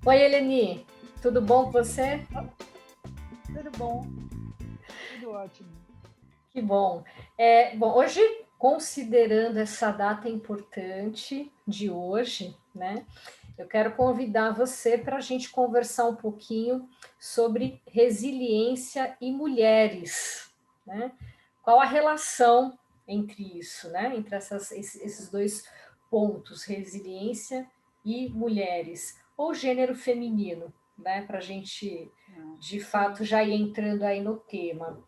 Oi, Eleni, tudo bom com você? Tudo bom, tudo ótimo. Que bom. Bom, hoje, considerando essa data importante de hoje, né, eu quero convidar você para a gente conversar um pouquinho sobre resiliência e mulheres, né? Qual a relação entre isso, né? Entre esses dois pontos, resiliência e mulheres, ou gênero feminino, né? Para a gente, de fato, Sim, já ir entrando aí no tema.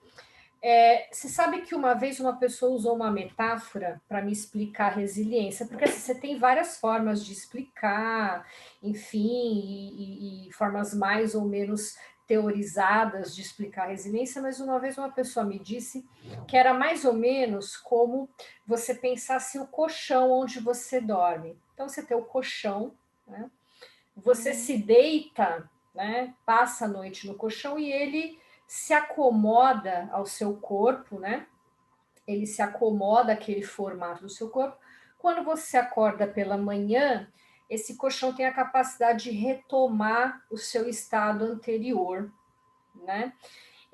Você sabe que uma vez uma pessoa usou uma metáfora para me explicar resiliência, porque assim, você tem várias formas de explicar, enfim, e formas mais ou menos teorizadas de explicar resiliência, mas uma vez uma pessoa me disse que era mais ou menos como você pensasse o colchão onde você dorme. Então você tem o colchão, né? Você uhum, se deita, né? Passa a noite no colchão e ele se acomoda ao seu corpo, né? Ele se acomoda àquele formato do seu corpo. Quando você acorda pela manhã, esse colchão tem a capacidade de retomar o seu estado anterior, né?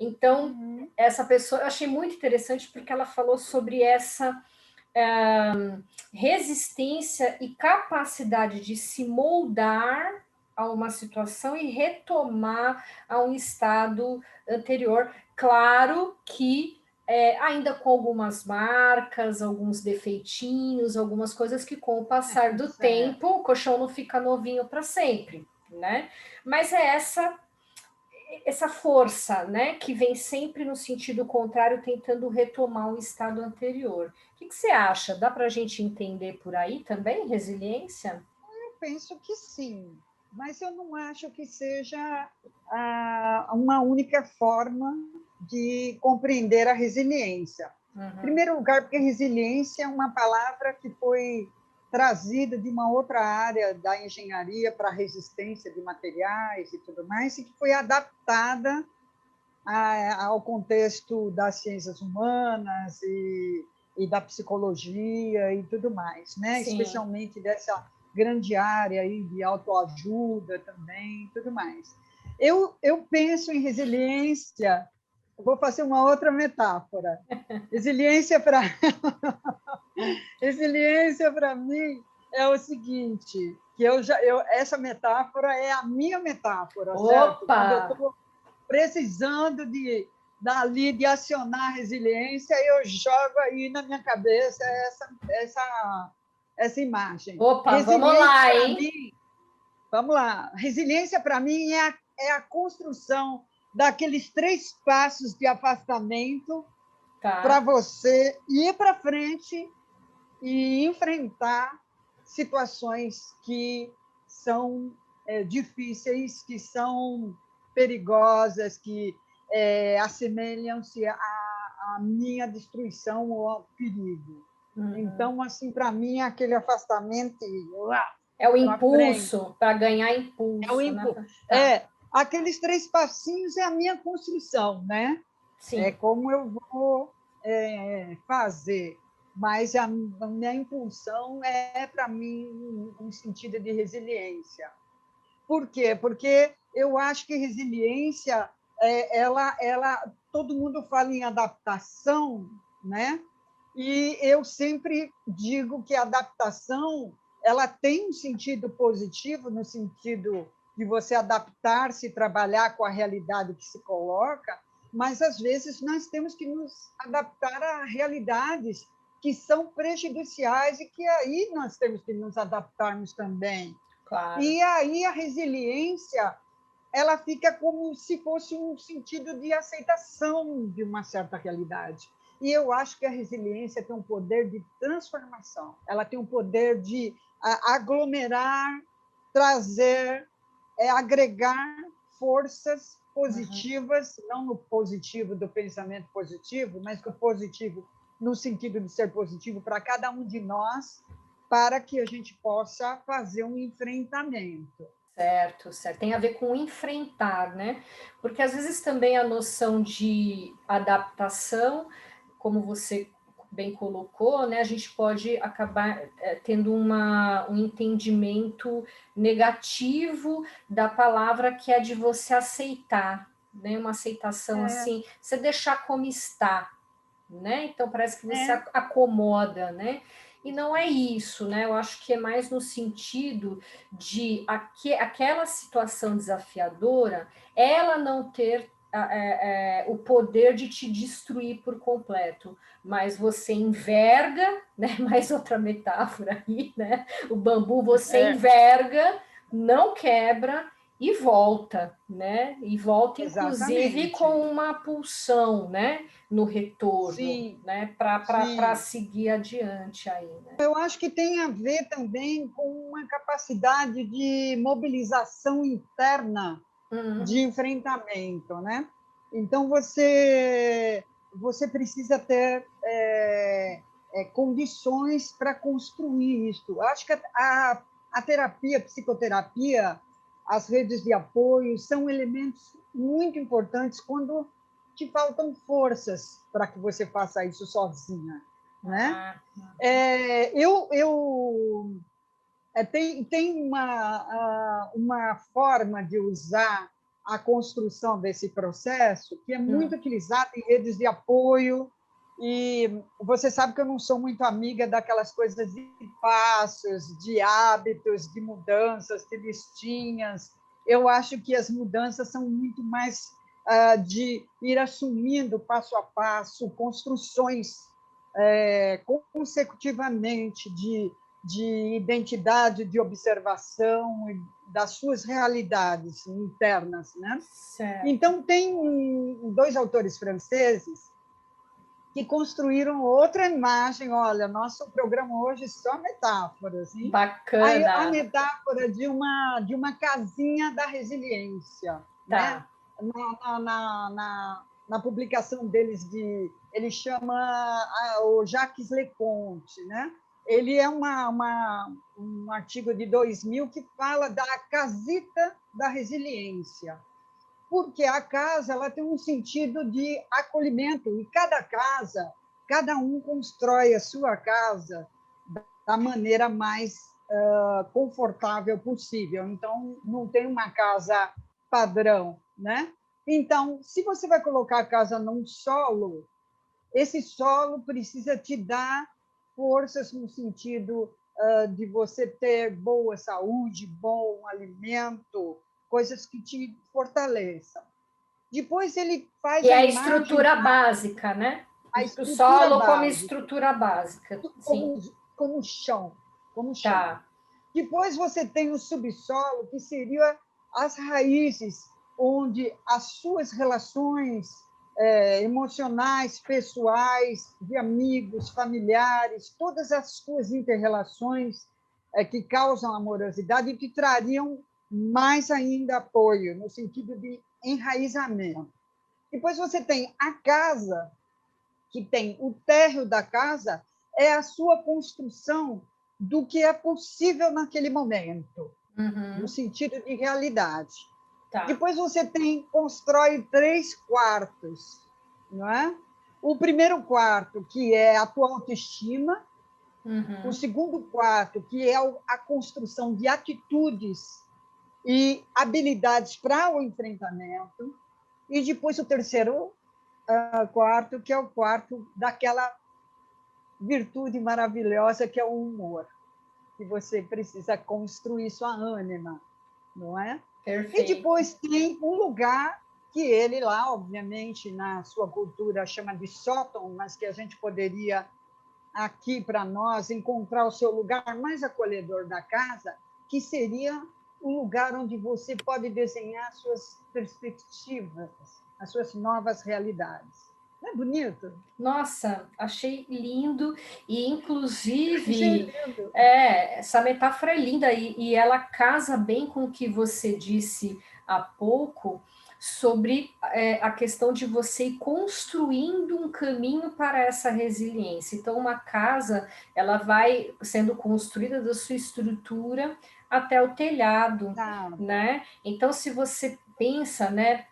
Então, uhum. essa pessoa, eu achei muito interessante porque ela falou sobre essa resistência e capacidade de se moldar a uma situação e retomar a um estado anterior. Claro que ainda com algumas marcas, alguns defeitinhos, algumas coisas que com o passar do tempo Certo. o colchão não fica novinho para sempre, né? Mas é essa força, né, que vem sempre no sentido contrário, tentando retomar um estado anterior. O que você acha? Dá para a gente entender por aí também resiliência? Eu penso que sim, mas eu não acho que seja uma única forma de compreender a resiliência. Em Uhum. primeiro lugar, porque resiliência é uma palavra que foi trazida de uma outra área da engenharia para a resistência de materiais e tudo mais, e que foi adaptada ao contexto das ciências humanas e da psicologia e tudo mais, né? Sim. Especialmente dessa grande área aí de autoajuda também e tudo mais. Eu penso em resiliência, vou fazer uma outra metáfora. Resiliência para resiliência para mim é o seguinte, que essa metáfora é a minha metáfora, certo? Opa! Quando eu estou precisando de acionar a resiliência, eu jogo aí na minha cabeça essa imagem. Opa, vamos Resiliência lá, para hein? mim, vamos lá, resiliência para mim é a construção daqueles 3 passos de afastamento para Tá. você ir para frente e enfrentar situações que são difíceis, que são perigosas, que assemelham-se à minha destruição ou ao perigo. Uhum. Então, assim, para mim, aquele afastamento É o para frente impulso, para ganhar é o impulso, né? impo Tá. aqueles 3 passinhos é a minha construção, né? É Sim. como eu vou fazer, mas a minha impulsão para mim um sentido de resiliência. Por quê? Porque eu acho que resiliência, todo mundo fala em adaptação, né? E eu sempre digo que a adaptação ela tem um sentido positivo, no sentido de você adaptar-se, trabalhar com a realidade que se coloca, mas às vezes nós temos que nos adaptar a realidades que são prejudiciais e que aí nós temos que nos adaptarmos também. Claro. E aí a resiliência ela fica como se fosse um sentido de aceitação de uma certa realidade. E eu acho que a resiliência tem um poder de transformação, ela tem um poder de aglomerar, trazer, agregar forças Uhum. positivas, não no positivo do pensamento positivo, mas do positivo no sentido de ser positivo para cada um de nós, para que a gente possa fazer um enfrentamento. Certo, certo. Tem a ver com enfrentar, né? Porque às vezes também a noção de adaptação, como você bem colocou, né, a gente pode acabar tendo um entendimento negativo da palavra, que é de você aceitar, né, uma aceitação assim, você deixar como está, né? Então parece que você acomoda, né? E não é isso, né? Eu acho que é mais no sentido de aquela situação desafiadora, ela não ter o poder de te destruir por completo, mas você enverga, né? Mais outra metáfora aí, né? O bambu você enverga, não quebra e volta, né? E volta, inclusive, com uma pulsão, né? No retorno, sim, né? Para seguir adiante aí, né? Eu acho que tem a ver também com uma capacidade de mobilização interna de enfrentamento, né? Então você precisa ter condições para construir isso. Acho que a terapia, a psicoterapia, as redes de apoio são elementos muito importantes quando te faltam forças para que você faça isso sozinha, né? Tem uma forma de usar a construção desse processo que é muito utilizada em redes de apoio, e você sabe que eu não sou muito amiga daquelas coisas de passos, de hábitos, de mudanças, de listinhas. Eu acho que as mudanças são muito mais de ir assumindo passo a passo construções consecutivamente de identidade, de observação das suas realidades internas, né? Certo. Então tem dois autores franceses que construíram outra imagem. Olha, nosso programa hoje é só metáforas, hein? Bacana. A metáfora de uma casinha da resiliência, né? Na publicação deles ele chama o Jacques Leconte, né? Ele é um artigo de 2000 que fala da casita da resiliência, porque a casa ela tem um sentido de acolhimento, e cada um constrói a sua casa da maneira mais confortável possível. Então, não tem uma casa padrão, né? Então, se você vai colocar a casa num solo, esse solo precisa te dar forças no sentido de você ter boa saúde, bom alimento, coisas que te fortaleçam. Depois ele faz a estrutura básica, né? O solo como estrutura básica. Como chão. Tá. Depois você tem o subsolo, que seria as raízes, onde as suas relações emocionais, pessoais, de amigos, familiares, todas as suas interrelações que causam amorosidade e que trariam mais ainda apoio, no sentido de enraizamento. Depois você tem a casa, que tem o térreo da casa, é a sua construção do que é possível naquele momento, no sentido de realidade. Tá. Depois você constrói 3 quartos, não é? O primeiro quarto, que é a tua autoestima, o segundo quarto, que é a construção de atitudes e habilidades para o enfrentamento, e depois o terceiro quarto, que é o quarto daquela virtude maravilhosa que é o humor, que você precisa construir sua ânima, não é? Perfeito. E depois tem um lugar que ele lá, obviamente, na sua cultura chama de sótão, mas que a gente poderia aqui para nós encontrar o seu lugar mais acolhedor da casa, que seria um lugar onde você pode desenhar suas perspectivas, as suas novas realidades. Não é bonito? Nossa, achei lindo, e inclusive essa metáfora é linda, e ela casa bem com o que você disse há pouco sobre a questão de você ir construindo um caminho para essa resiliência. Então, uma casa, ela vai sendo construída da sua estrutura até o telhado, né? Então, se você pensa, né,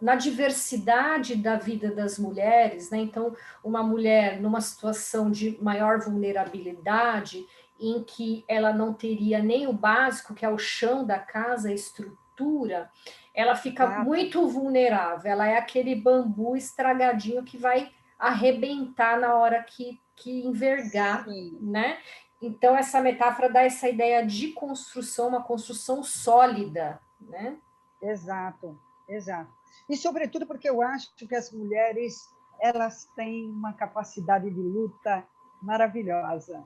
na diversidade da vida das mulheres, né? Então, uma mulher numa situação de maior vulnerabilidade, em que ela não teria nem o básico, que é o chão da casa, a estrutura, ela fica Exato. muito vulnerável. Ela é aquele bambu estragadinho que vai arrebentar na hora que envergar, Sim, né? Então, essa metáfora dá essa ideia de construção, uma construção sólida, né? exato, exato. E, sobretudo, porque eu acho que as mulheres elas têm uma capacidade de luta maravilhosa,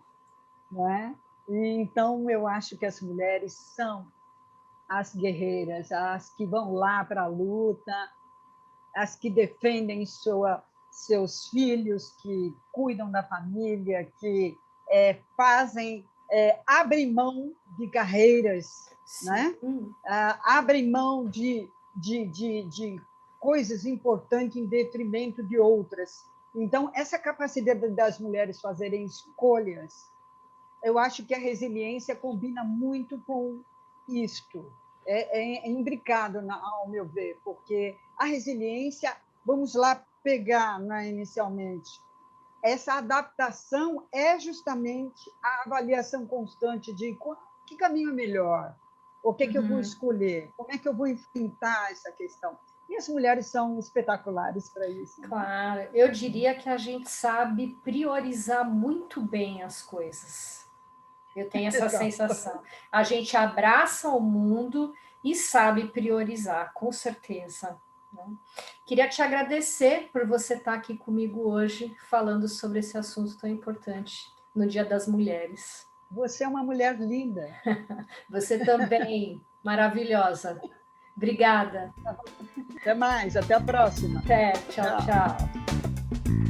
não é? E, então, eu acho que as mulheres são as guerreiras, as que vão lá para a luta, as que defendem seus filhos, que cuidam da família, que fazem, abrem mão de carreiras, Sim. né? Abrem mão de coisas importantes em detrimento de outras. Então, essa capacidade das mulheres fazerem escolhas, eu acho que a resiliência combina muito com isto. É imbricado, ao meu ver, porque a resiliência, vamos lá pegar, né, inicialmente, essa adaptação é justamente a avaliação constante de que caminho é melhor, o que eu vou escolher, como é que eu vou enfrentar essa questão. E as mulheres são espetaculares para isso. Né? Claro, eu diria que a gente sabe priorizar muito bem as coisas. Eu tenho essa Exato. sensação. A gente abraça o mundo e sabe priorizar, com certeza. Né? Queria te agradecer por você estar aqui comigo hoje, falando sobre esse assunto tão importante no Dia das Mulheres. Você é uma mulher linda. Você também, maravilhosa. Obrigada. Até mais, até a próxima. Até, tchau, Tchau. tchau.